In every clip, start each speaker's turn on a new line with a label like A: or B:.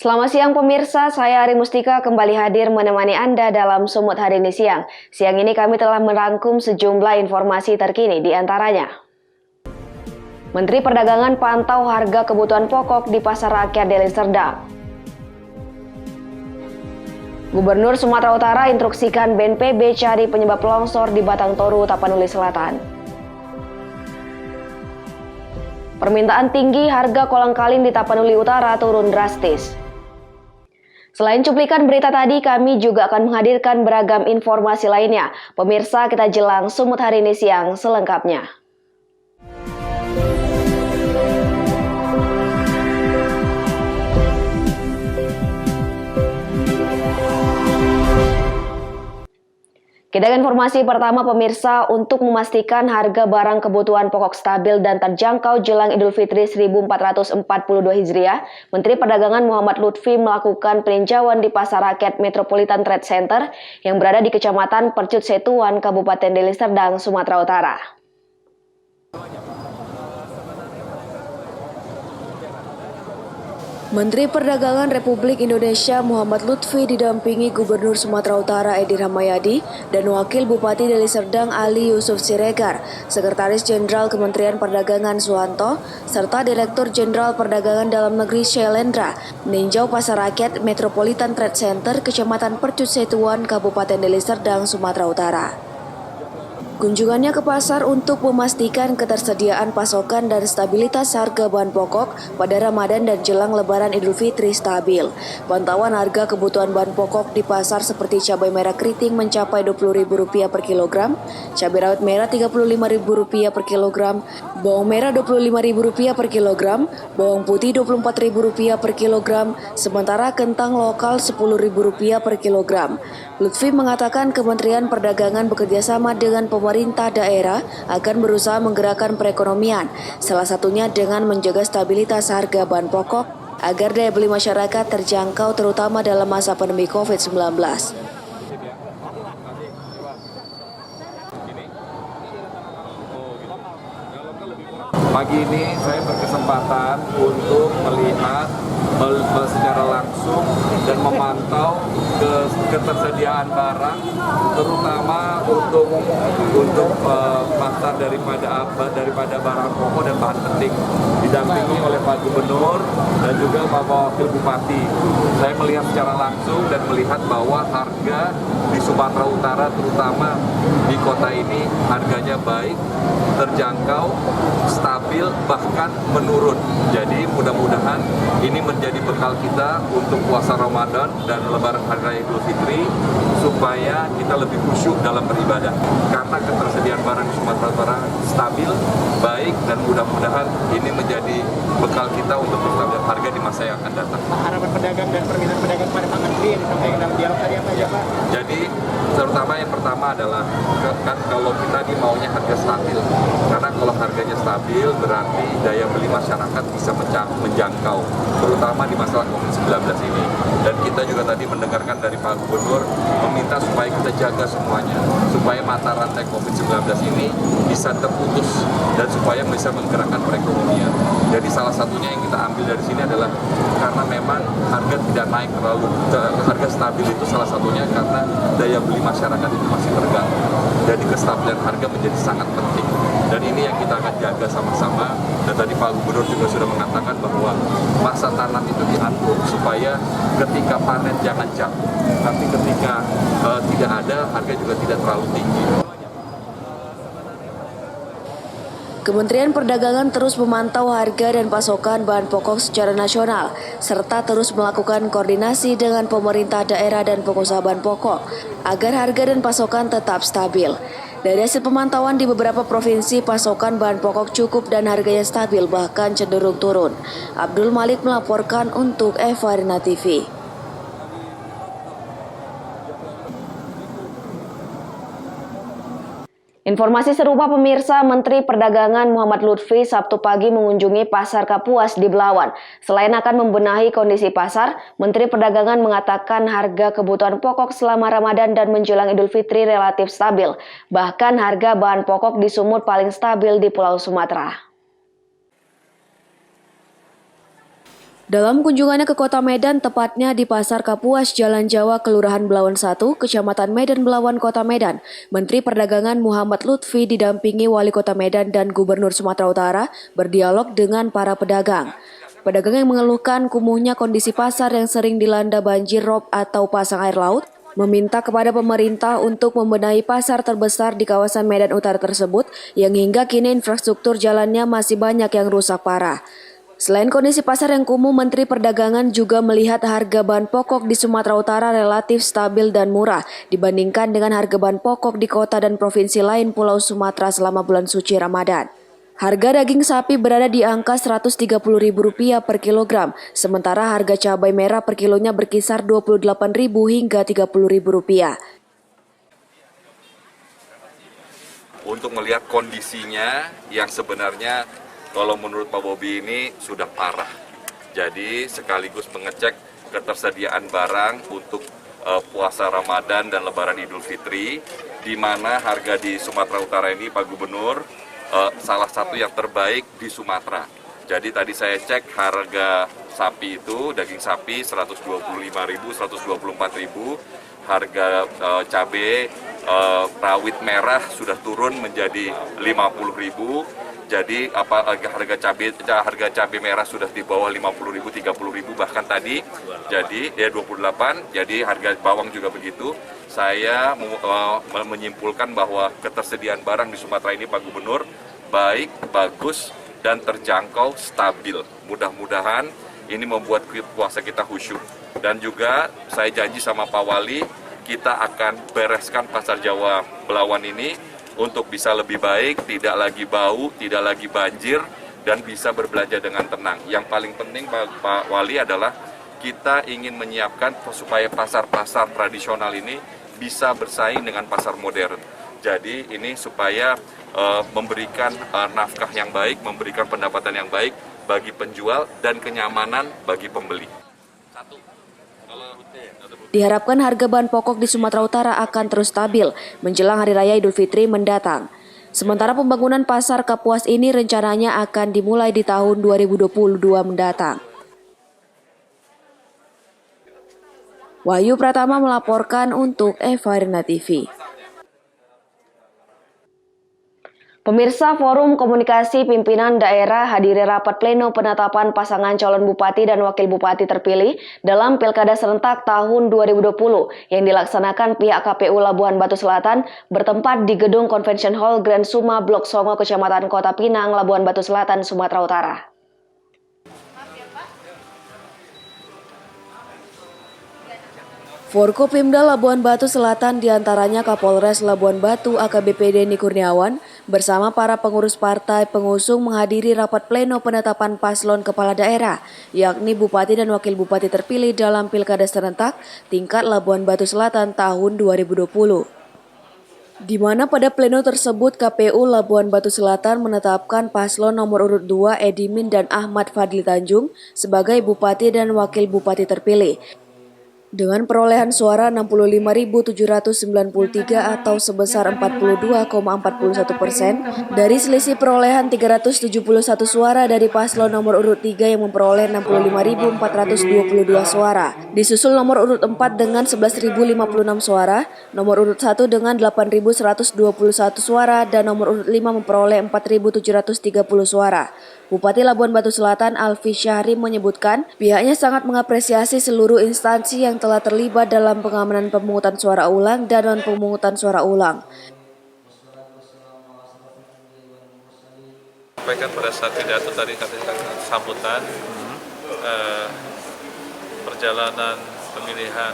A: Selamat siang pemirsa, saya Ari Mustika kembali hadir menemani Anda dalam Sumut hari ini siang. Siang ini kami telah merangkum sejumlah informasi terkini di antaranya. Menteri Perdagangan pantau harga kebutuhan pokok di Pasar Rakyat Deli Serdang. Gubernur Sumatera Utara instruksikan BNPB cari penyebab longsor di Batang Toru, Tapanuli Selatan. Permintaan tinggi harga kolang-kaling di Tapanuli Utara turun drastis. Selain cuplikan berita tadi, kami juga akan menghadirkan beragam informasi lainnya. Pemirsa, kita jelang Sumut hari ini siang selengkapnya. Kita ke informasi pertama pemirsa, untuk memastikan harga barang kebutuhan pokok stabil dan terjangkau jelang Idul Fitri 1442 Hijriah, Menteri Perdagangan Muhammad Lutfi melakukan peninjauan di Pasar Rakyat Metropolitan Trade Center yang berada di Kecamatan Percut Setuan, Kabupaten Deli Serdang, Sumatera Utara. Menteri Perdagangan Republik Indonesia Muhammad Lutfi didampingi Gubernur Sumatera Utara Edi Rahmayadi dan Wakil Bupati Deli Serdang Ali Yusuf Siregar, Sekretaris Jenderal Kementerian Perdagangan Suwanto, serta Direktur Jenderal Perdagangan Dalam Negeri Syailendra meninjau Pasar Rakyat Metropolitan Trade Center Kecamatan Percut Setuan, Kabupaten Deli Serdang, Sumatera Utara. Kunjungannya ke pasar untuk memastikan ketersediaan pasokan dan stabilitas harga bahan pokok pada Ramadan dan jelang Lebaran Idul Fitri stabil. Pantauan harga kebutuhan bahan pokok di pasar seperti cabai merah keriting mencapai Rp20.000 per kilogram, cabai rawit merah Rp35.000 per kilogram, bawang merah Rp25.000 per kilogram, bawang putih Rp24.000 per kilogram, sementara kentang lokal Rp10.000 per kilogram. Lutfi mengatakan Kementerian Perdagangan bekerjasama dengan pemerintah daerah akan berusaha menggerakkan perekonomian, salah satunya dengan menjaga stabilitas harga bahan pokok agar daya beli masyarakat terjangkau terutama dalam masa pandemi COVID-19.
B: Pagi ini saya berkesempatan untuk melihat secara langsung dan memantau ketersediaan barang, terutama untuk pasar daripada barang pokok dan bahan penting, didampingi oleh Pak Gubernur dan juga Bapak Wakil Bupati. Saya melihat secara langsung dan melihat bahwa harga di Sumatera Utara, terutama di kota ini, harganya baik, terjangkau, stabil, bahkan menurun. Jadi mudah-mudahan ini menjadi bekal kita untuk puasa Ramadan dan Lebaran Hari Raya Idul Fitri, supaya kita lebih khusyuk dalam beribadah. Karena ketersediaan barang di Sumatera Utara stabil, baik, dan mudah-mudahan ini menjadi bekal kita untuk menstabilkan harga di masa yang akan datang.
C: Harapan pedagang dan permintaan pedagang pada Pak Menteri yang disampaikan dalam dialog tadi apa ya Pak?
B: Jadi terutama yang pertama adalah kan kalau kita ini maunya harga stabil, karena kalau harganya stabil berarti daya beli masyarakat bisa menjangkau, terutama di masalah COVID-19 ini. Dan kita juga tadi mendengarkan dari Pak Gubernur meminta supaya kita jaga semuanya, supaya mata rantai COVID-19 ini bisa terputus dan supaya bisa menggerakkan perekonomian. Jadi salah satunya yang kita ambil dari sini adalah karena memang harga tidak naik terlalu, harga stabil itu salah satunya karena daya beli masyarakat itu masih terganggu. Jadi kestabilan harga menjadi sangat penting. Dan ini yang kita akan jaga sama-sama. Dan tadi Pak Gubernur juga sudah mengatakan bahwa masa tanam itu diatur supaya ketika panen jangan jatuh, tapi ketika tidak ada, harga juga tidak terlalu tinggi.
A: Kementerian Perdagangan terus memantau harga dan pasokan bahan pokok secara nasional, serta terus melakukan koordinasi dengan pemerintah daerah dan pengusaha bahan pokok, agar harga dan pasokan tetap stabil. Dari hasil pemantauan di beberapa provinsi, pasokan bahan pokok cukup dan harganya stabil, bahkan cenderung turun. Abdul Malik melaporkan untuk Eva Rina TV. Informasi serupa pemirsa, Menteri Perdagangan Muhammad Lutfi Sabtu pagi mengunjungi Pasar Kapuas di Belawan. Selain akan membenahi kondisi pasar, Menteri Perdagangan mengatakan harga kebutuhan pokok selama Ramadan dan menjelang Idul Fitri relatif stabil. Bahkan harga bahan pokok di Sumut paling stabil di Pulau Sumatera. Dalam kunjungannya ke Kota Medan, tepatnya di Pasar Kapuas, Jalan Jawa, Kelurahan Belawan 1, Kecamatan Medan Belawan, Kota Medan, Menteri Perdagangan Muhammad Lutfi didampingi Wali Kota Medan dan Gubernur Sumatera Utara berdialog dengan para pedagang. Pedagang yang mengeluhkan kumuhnya kondisi pasar yang sering dilanda banjir rob atau pasang air laut, meminta kepada pemerintah untuk membenahi pasar terbesar di kawasan Medan Utara tersebut yang hingga kini infrastruktur jalannya masih banyak yang rusak parah. Selain kondisi pasar yang kumuh, Menteri Perdagangan juga melihat harga bahan pokok di Sumatera Utara relatif stabil dan murah dibandingkan dengan harga bahan pokok di kota dan provinsi lain Pulau Sumatera selama bulan suci Ramadan. Harga daging sapi berada di angka Rp130.000 per kilogram, sementara harga cabai merah per kilonya berkisar Rp28.000 hingga Rp30.000.
B: Untuk melihat kondisinya yang sebenarnya kalau menurut Pak Bobi ini sudah parah. Jadi sekaligus mengecek ketersediaan barang untuk puasa Ramadan dan Lebaran Idul Fitri, di mana harga di Sumatera Utara ini Pak Gubernur salah satu yang terbaik di Sumatera. Jadi tadi saya cek harga sapi itu, daging sapi Rp125.000, Rp124.000, harga cabai rawit merah sudah turun menjadi Rp50.000. Jadi harga cabai merah sudah di bawah Rp50.000, Rp30.000 bahkan tadi. Jadi ya 28. Jadi harga bawang juga begitu. Saya menyimpulkan bahwa ketersediaan barang di Sumatera ini Pak Gubernur baik, bagus dan terjangkau, stabil. Mudah-mudahan ini membuat puasa kita khusyuk. Dan juga saya janji sama Pak Wali, kita akan bereskan Pasar Jawa Belawan ini untuk bisa lebih baik, tidak lagi bau, tidak lagi banjir, dan bisa berbelanja dengan tenang. Yang paling penting Pak Wali adalah kita ingin menyiapkan supaya pasar-pasar tradisional ini bisa bersaing dengan pasar modern. Jadi ini supaya memberikan nafkah yang baik, memberikan pendapatan yang baik bagi penjual dan kenyamanan bagi pembeli.
A: Diharapkan harga bahan pokok di Sumatera Utara akan terus stabil menjelang Hari Raya Idul Fitri mendatang. Sementara pembangunan Pasar Kapuas ini rencananya akan dimulai di tahun 2022 mendatang. Wahyu Pratama melaporkan untuk Eva Rina TV. Pemirsa, Forum Komunikasi Pimpinan Daerah hadiri rapat pleno penetapan pasangan calon bupati dan wakil bupati terpilih dalam Pilkada Serentak tahun 2020 yang dilaksanakan pihak KPU Labuhan Batu Selatan bertempat di Gedung Convention Hall Grand Suma Blok Songo, Kecamatan Kota Pinang, Labuhan Batu Selatan, Sumatera Utara. Forkopimda Labuhan Batu Selatan diantaranya Kapolres Labuhan Batu AKBP Denny Kurniawan bersama para pengurus partai pengusung menghadiri rapat pleno penetapan paslon kepala daerah, yakni Bupati dan Wakil Bupati terpilih dalam Pilkada Serentak tingkat Labuhan Batu Selatan tahun 2020. Di mana pada pleno tersebut KPU Labuhan Batu Selatan menetapkan paslon nomor urut 2 Edimin dan Ahmad Fadli Tanjung sebagai Bupati dan Wakil Bupati terpilih dengan perolehan suara 65.793 atau sebesar 42,41% dari selisih perolehan 371 suara dari paslon nomor urut 3 yang memperoleh 65.422 suara. Disusul nomor urut 4 dengan 11.056 suara, nomor urut 1 dengan 8.121 suara, dan nomor urut 5 memperoleh 4.730 suara. Bupati Labuhan Batu Selatan Alfi Syahri menyebutkan pihaknya sangat mengapresiasi seluruh instansi yang telah terlibat dalam pengamanan pemungutan suara ulang dan non-pemungutan suara ulang.
D: Sampaikan pada saat pidato tadi sambutan perjalanan pemilihan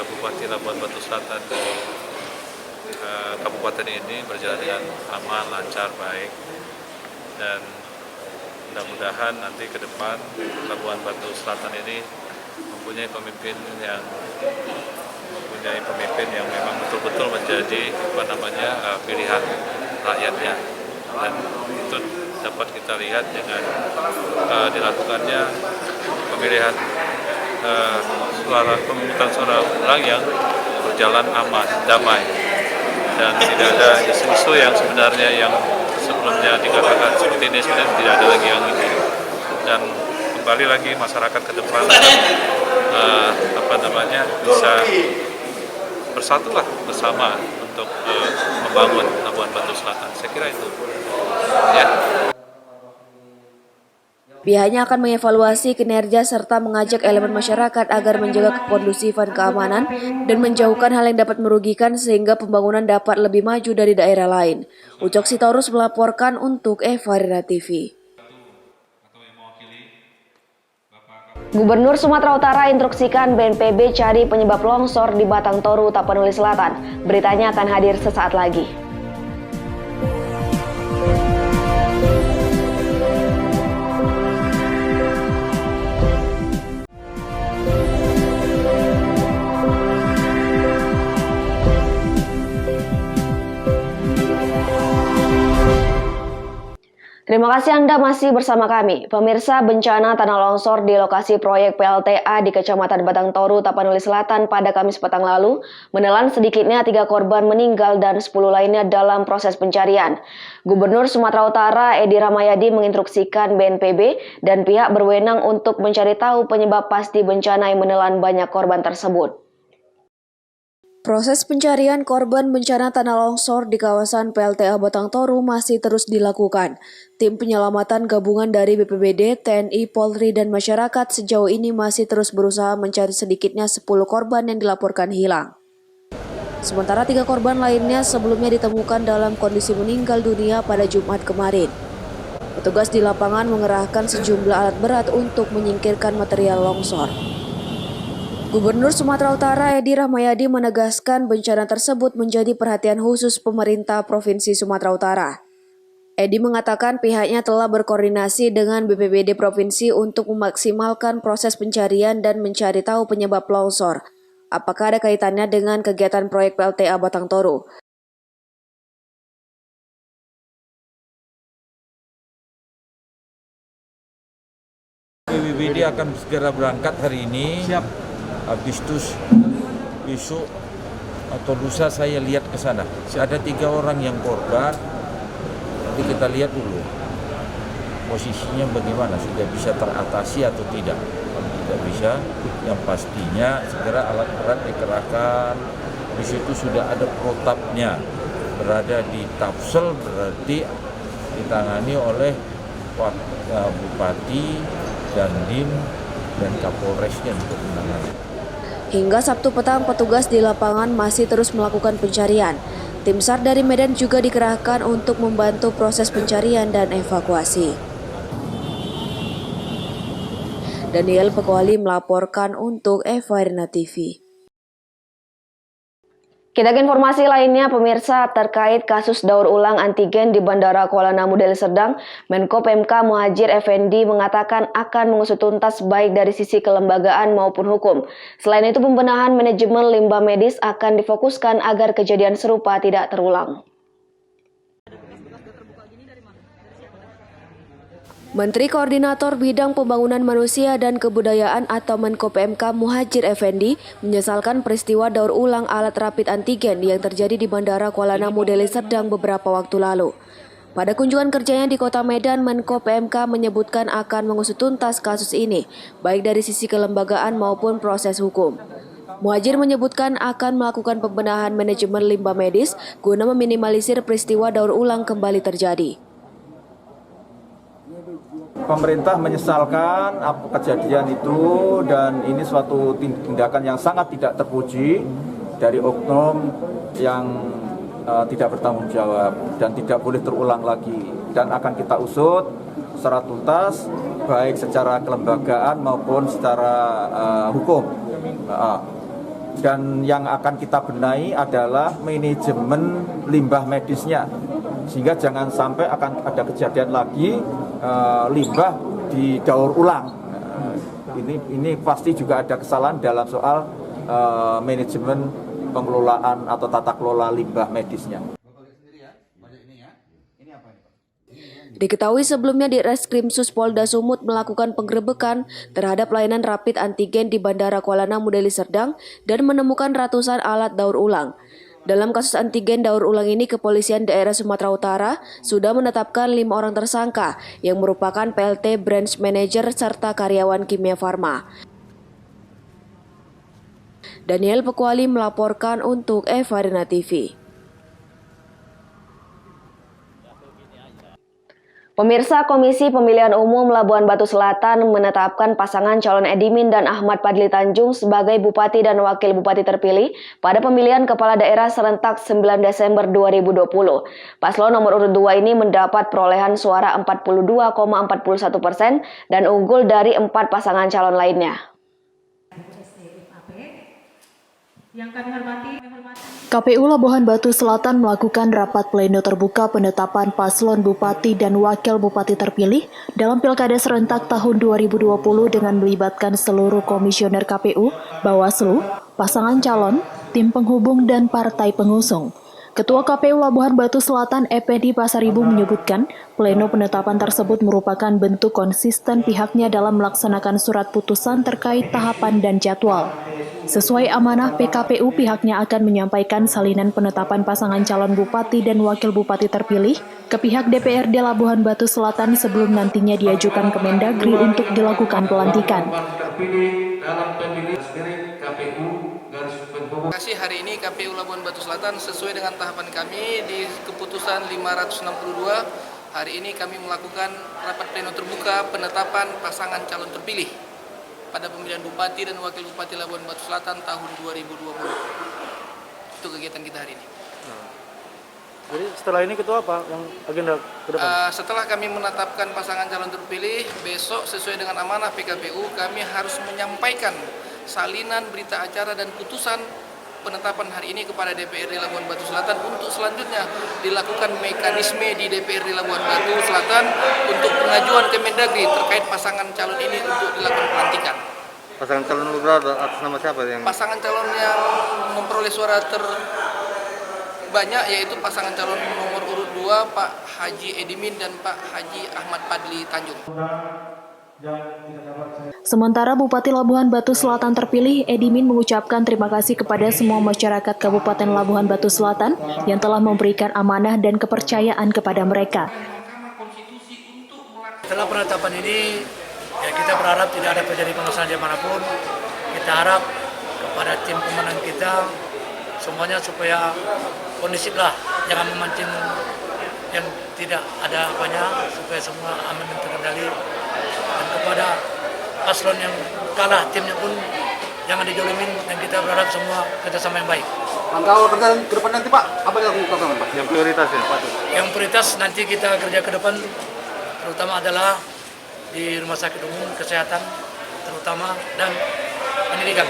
D: Bupati Labuhan Batu Selatan di kabupaten ini berjalan dengan aman, lancar, baik, dan mudah-mudahan nanti ke depan Labuhan Batu Selatan ini mempunyai pemimpin yang memang betul-betul menjadi pilihan rakyatnya, dan itu dapat kita lihat dengan dilakukannya pemilihan pemungutan suara ulang yang berjalan aman, damai, dan tidak ada isu-isu yang sebenarnya yang sebelumnya dikatakan seperti ini sebenarnya tidak ada lagi yang ini. Dan kembali lagi masyarakat ke depan bisa bersatulah bersama untuk membangun Labuan Batu Selatan. Saya kira itu. Ya.
A: Pihaknya akan mengevaluasi kinerja serta mengajak elemen masyarakat agar menjaga kekondusifan keamanan dan menjauhkan hal yang dapat merugikan sehingga pembangunan dapat lebih maju dari daerah lain. Ucok Sitorus melaporkan untuk Eva Rina TV.
E: Gubernur Sumatera Utara instruksikan BNPB cari penyebab longsor di Batang Toru, Tapanuli Selatan. Beritanya akan hadir sesaat lagi. Terima kasih Anda masih bersama kami. Pemirsa, bencana tanah longsor di lokasi proyek PLTA di Kecamatan Batang Toru, Tapanuli Selatan pada Kamis petang lalu menelan sedikitnya 3 korban meninggal dan 10 lainnya dalam proses pencarian. Gubernur Sumatera Utara Edi Rahmayadi menginstruksikan BNPB dan pihak berwenang untuk mencari tahu penyebab pasti bencana yang menelan banyak korban tersebut.
A: Proses pencarian korban bencana tanah longsor di kawasan PLTA Batang Toru masih terus dilakukan. Tim penyelamatan gabungan dari BPBD, TNI, Polri, dan masyarakat sejauh ini masih terus berusaha mencari sedikitnya 10 korban yang dilaporkan hilang. Sementara 3 korban lainnya sebelumnya ditemukan dalam kondisi meninggal dunia pada Jumat kemarin. Petugas di lapangan mengerahkan sejumlah alat berat untuk menyingkirkan material longsor. Gubernur Sumatera Utara Edi Rahmayadi menegaskan bencana tersebut menjadi perhatian khusus pemerintah Provinsi Sumatera Utara. Edi mengatakan pihaknya telah berkoordinasi dengan BPBD Provinsi untuk memaksimalkan proses pencarian dan mencari tahu penyebab longsor. Apakah ada kaitannya dengan kegiatan proyek PLTA Batang Toru?
F: BPBD akan segera berangkat hari ini. Siap. Habis itu besok atau lusa saya lihat ke sana. Ada 3 orang yang korban. Nanti kita lihat dulu posisinya bagaimana, sudah bisa teratasi atau tidak. Kalau tidak bisa, yang pastinya segera alat berat dikerahkan. Di situ sudah ada protapnya, berada di Tapsel, berarti ditangani oleh Bupati, Dandim, dan Kapolresnya untuk menangani.
A: Hingga Sabtu petang, petugas di lapangan masih terus melakukan pencarian. Tim SAR dari Medan juga dikerahkan untuk membantu proses pencarian dan evakuasi. Daniel Pekwali melaporkan untuk Eva Rina TV.
E: Kita ke informasi lainnya, pemirsa, terkait kasus daur ulang antigen di Bandara Kuala Namu, Deli Serdang, Menko PMK Muhadjir Effendi mengatakan akan mengusut tuntas baik dari sisi kelembagaan maupun hukum. Selain itu, pembenahan manajemen limbah medis akan difokuskan agar kejadian serupa tidak terulang.
A: Menteri Koordinator Bidang Pembangunan Manusia dan Kebudayaan atau Menko PMK Muhadjir Effendi menyesalkan peristiwa daur ulang alat rapid antigen yang terjadi di Bandara Kuala Namu, Deli Serdang beberapa waktu lalu. Pada kunjungan kerjanya di Kota Medan, Menko PMK menyebutkan akan mengusut tuntas kasus ini, baik dari sisi kelembagaan maupun proses hukum. Muhadjir menyebutkan akan melakukan pembenahan manajemen limbah medis guna meminimalisir peristiwa daur ulang kembali terjadi.
C: Pemerintah menyesalkan kejadian itu dan ini suatu tindakan yang sangat tidak terpuji dari oknum yang tidak bertanggung jawab dan tidak boleh terulang lagi, dan akan kita usut secara tuntas baik secara kelembagaan maupun secara hukum. Dan yang akan kita benahi adalah manajemen limbah medisnya, sehingga jangan sampai akan ada kejadian lagi limbah didaur ulang. Ini pasti juga ada kesalahan dalam soal manajemen pengelolaan atau tata kelola limbah medisnya.
A: Diketahui sebelumnya di Reskrimsus Polda Sumut melakukan penggerebekan terhadap layanan rapid antigen di Bandara Kuala Namu, Deli Serdang dan menemukan ratusan alat daur ulang. Dalam kasus antigen daur ulang ini, Kepolisian Daerah Sumatera Utara sudah menetapkan 5 orang tersangka yang merupakan PLT Branch Manager serta karyawan Kimia Farma. Daniel Pekuali melaporkan untuk Eva Arena TV.
E: Pemirsa, Komisi Pemilihan Umum Labuhan Batu Selatan menetapkan pasangan calon Edimin dan Ahmad Padli Tanjung sebagai Bupati dan Wakil Bupati terpilih pada pemilihan Kepala Daerah serentak 9 Desember 2020. Paslon nomor urut 2 ini mendapat perolehan suara 42,41% dan unggul dari 4 pasangan calon lainnya.
G: Yang kami hormati,
H: KPU Labuhan Batu Selatan melakukan rapat pleno terbuka penetapan paslon Bupati dan Wakil Bupati terpilih dalam Pilkada serentak tahun 2020 dengan melibatkan seluruh komisioner KPU, Bawaslu, pasangan calon, tim penghubung, dan partai pengusung. Ketua KPU Labuhan Batu Selatan Effendi Pasaribu menyebutkan, pleno penetapan tersebut merupakan bentuk konsisten pihaknya dalam melaksanakan surat putusan terkait tahapan dan jadwal. Sesuai amanah PKPU, pihaknya akan menyampaikan salinan penetapan pasangan calon bupati dan wakil bupati terpilih ke pihak DPRD Labuhan Batu Selatan sebelum nantinya diajukan ke Mendagri untuk dilakukan pelantikan.
I: Terima kasih. Hari ini KPU Labuhan Batu Selatan sesuai dengan tahapan kami di keputusan 562. Hari ini kami melakukan rapat pleno terbuka penetapan pasangan calon terpilih pada pemilihan Bupati dan Wakil Bupati Labuhan Batu Selatan tahun 2020. Itu kegiatan kita hari ini.
J: Jadi setelah ini ketua apa yang agenda ke depan?
I: Setelah kami menetapkan pasangan calon terpilih, besok sesuai dengan amanah PKPU kami harus menyampaikan salinan berita acara dan putusan penetapan hari ini kepada DPRD Labuhan Batu Selatan untuk selanjutnya dilakukan mekanisme di DPRD Labuhan Batu Selatan untuk pengajuan ke Mendagri terkait pasangan calon ini untuk dilakukan pelantikan.
J: Pasangan calon berada atas nama siapa yang?
I: Pasangan calon yang memperoleh suara terbanyak yaitu pasangan calon nomor urut 2 Pak Haji Edimin dan Pak Haji Ahmad Padli Tanjung.
H: Sementara Bupati Labuhan Batu Selatan terpilih, Edimin mengucapkan terima kasih kepada semua masyarakat Kabupaten Labuhan Batu Selatan yang telah memberikan amanah dan kepercayaan kepada mereka.
K: Setelah penetapan ini, ya kita berharap tidak ada terjadi permasalahan dimanapun. Kita harap kepada tim pemenang kita semuanya supaya kondusif lah, jangan memancing yang tidak ada apanya, supaya semua aman dan terkendali. Dan kepada paslon yang kalah, timnya pun jangan dijolimin, dan kita berharap semua kerjasama yang baik.
J: Kalau kerja ke depan nanti Pak, apa yang dilakukan Pak? Yang prioritas ya Pak? Yang
K: prioritas nanti kita kerja ke depan, terutama adalah di rumah sakit umum, kesehatan, terutama, dan pendidikan.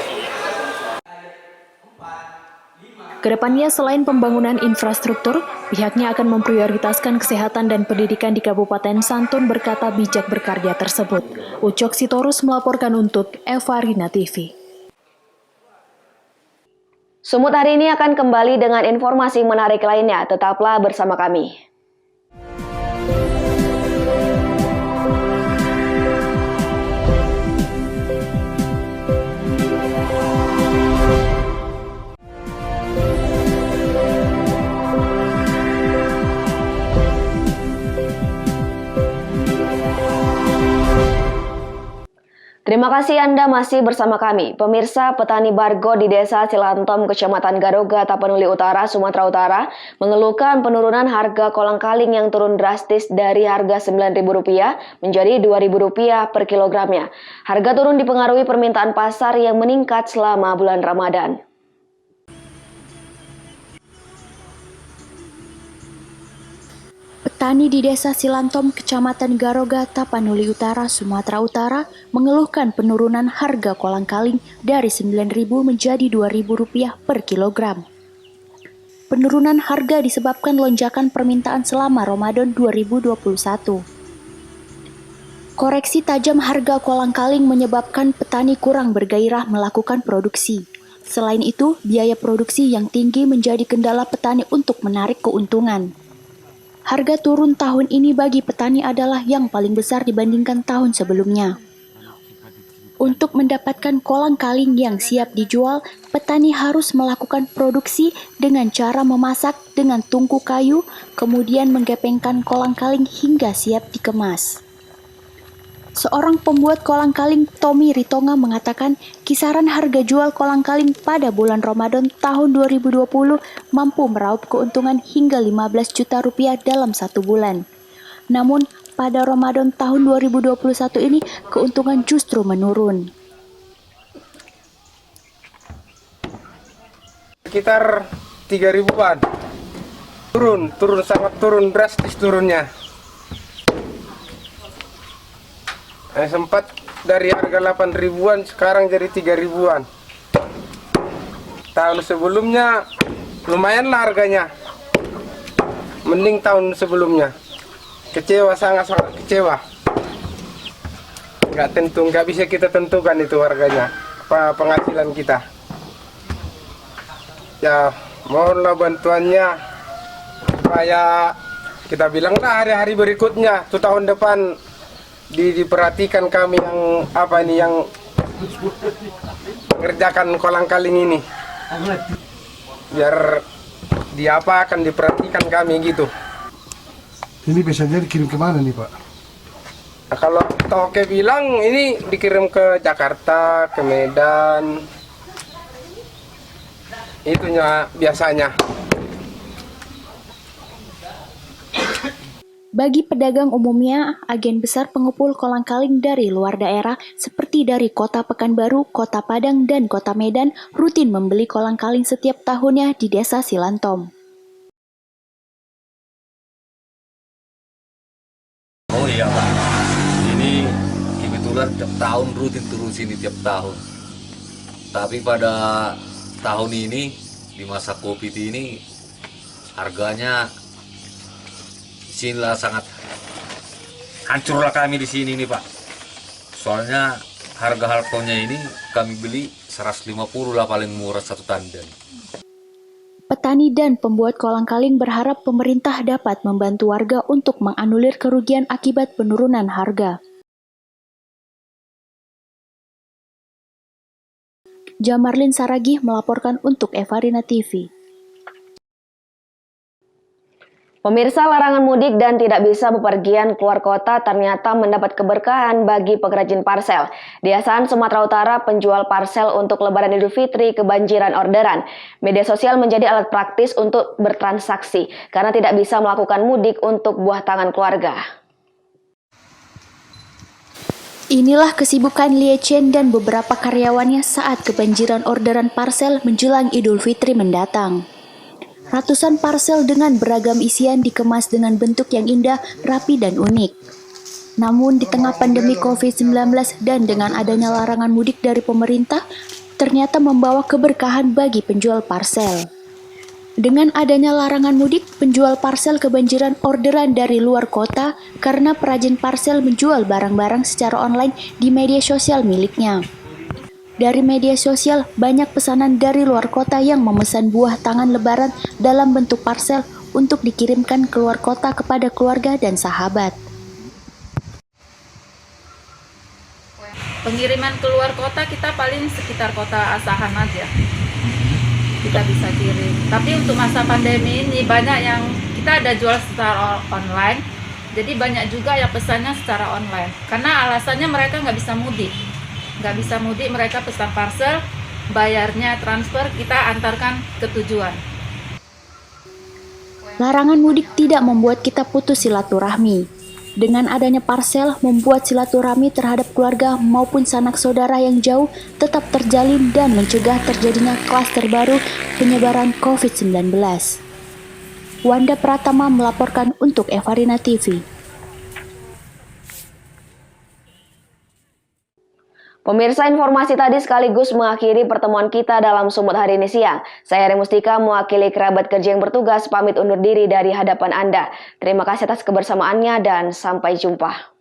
H: Kedepannya, selain pembangunan infrastruktur, pihaknya akan memprioritaskan kesehatan dan pendidikan di Kabupaten Santun, berkata bijak berkarya tersebut. Ucok Sitorus melaporkan untuk Eva Arena TV.
E: Sumut hari ini akan kembali dengan informasi menarik lainnya. Tetaplah bersama kami. Terima kasih Anda masih bersama kami. Pemirsa, petani Bargo di Desa Cilantom, Kecamatan Garoga, Tapanuli Utara, Sumatera Utara mengeluhkan penurunan harga kolang-kaling yang turun drastis dari harga Rp9.000 menjadi Rp2.000 per kilogramnya. Harga turun dipengaruhi permintaan pasar yang meningkat selama bulan Ramadan.
H: Petani di Desa Cilantom, Kecamatan Garoga, Tapanuli Utara, Sumatera Utara mengeluhkan penurunan harga kolang-kaling dari Rp9.000 menjadi Rp2.000 per kilogram. Penurunan harga disebabkan lonjakan permintaan selama Ramadan 2021. Koreksi tajam harga kolang-kaling menyebabkan petani kurang bergairah melakukan produksi. Selain itu, biaya produksi yang tinggi menjadi kendala petani untuk menarik keuntungan. Harga turun tahun ini bagi petani adalah yang paling besar dibandingkan tahun sebelumnya. Untuk mendapatkan kolang-kaling yang siap dijual, petani harus melakukan produksi dengan cara memasak dengan tungku kayu, kemudian menggepengkan kolang-kaling hingga siap dikemas. Seorang pembuat kolang-kaling, Tommy Ritonga, mengatakan kisaran harga jual kolang-kaling pada bulan Ramadan tahun 2020 mampu meraup keuntungan hingga 15 juta rupiah dalam 1 bulan. Namun, pada Ramadan tahun 2021 ini keuntungan justru menurun.
L: Sekitar 3.000-an. Turun sangat turun, drastis turunnya. Sempat dari harga 8.000-an sekarang jadi 3.000-an. Tahun sebelumnya lumayanlah harganya. Mending tahun sebelumnya. Kecewa, sangat-sangat kecewa. Nggak bisa kita tentukan itu harganya, penghasilan kita. Ya, mohonlah bantuannya supaya kita bilanglah hari-hari berikutnya, tuh tahun depan diperhatikan kami yang mengerjakan kolang-kaling ini. Biar akan diperhatikan kami gitu.
J: Ini biasanya dikirim kemana nih Pak?
L: Nah, kalau Toke bilang ini dikirim ke Jakarta, ke Medan. Itunya biasanya.
H: Bagi pedagang umumnya, agen besar pengepul kolang-kaling dari luar daerah seperti dari Kota Pekanbaru, Kota Padang, dan Kota Medan rutin membeli kolang-kaling setiap tahunnya di Desa Silantom.
M: Oh iya Pak, ini kebetulan tiap tahun rutin turun sini tiap tahun. Tapi pada tahun ini, di masa Covid ini, harganya sinilah sangat hancurlah kami di sini nih Pak. Soalnya harga-harganya ini kami beli 150 lah paling murah satu tandan.
H: Petani dan pembuat kolang-kaling berharap pemerintah dapat membantu warga untuk menganulir kerugian akibat penurunan harga. Jamarlin Saragih melaporkan untuk Evarina TV.
E: Pemirsa, larangan mudik dan tidak bisa bepergian keluar kota ternyata mendapat keberkahan bagi pengrajin parsel. Di Asahan, Sumatera Utara, penjual parsel untuk Lebaran Idul Fitri kebanjiran orderan. Media sosial menjadi alat praktis untuk bertransaksi karena tidak bisa melakukan mudik untuk buah tangan keluarga.
H: Inilah kesibukan Lie Chen dan beberapa karyawannya saat kebanjiran orderan parsel menjelang Idul Fitri mendatang. Ratusan parsel dengan beragam isian dikemas dengan bentuk yang indah, rapi, dan unik. Namun di tengah pandemi COVID-19 dan dengan adanya larangan mudik dari pemerintah, ternyata membawa keberkahan bagi penjual parsel. Dengan adanya larangan mudik, penjual parsel kebanjiran orderan dari luar kota karena perajin parsel menjual barang-barang secara online di media sosial miliknya. Dari media sosial, banyak pesanan dari luar kota yang memesan buah tangan Lebaran dalam bentuk parsel untuk dikirimkan keluar kota kepada keluarga dan sahabat.
G: Pengiriman keluar kota kita paling sekitar kota Asahan aja. Kita bisa kirim. Tapi untuk masa pandemi ini banyak yang kita ada jual secara online. Jadi banyak juga yang pesannya secara online. Karena alasannya mereka nggak bisa mudik. Mereka pesan parcel, bayarnya transfer, kita antarkan ke tujuan.
H: Larangan mudik tidak membuat kita putus silaturahmi. Dengan adanya parsel, membuat silaturahmi terhadap keluarga maupun sanak saudara yang jauh tetap terjalin dan mencegah terjadinya klaster baru penyebaran COVID-19. Wanda Pratama melaporkan untuk Evarina TV.
E: Pemirsa, informasi tadi sekaligus mengakhiri pertemuan kita dalam Sumut hari ini siang. Saya Heri Mustika mewakili kerabat kerja yang bertugas pamit undur diri dari hadapan Anda. Terima kasih atas kebersamaannya dan sampai jumpa.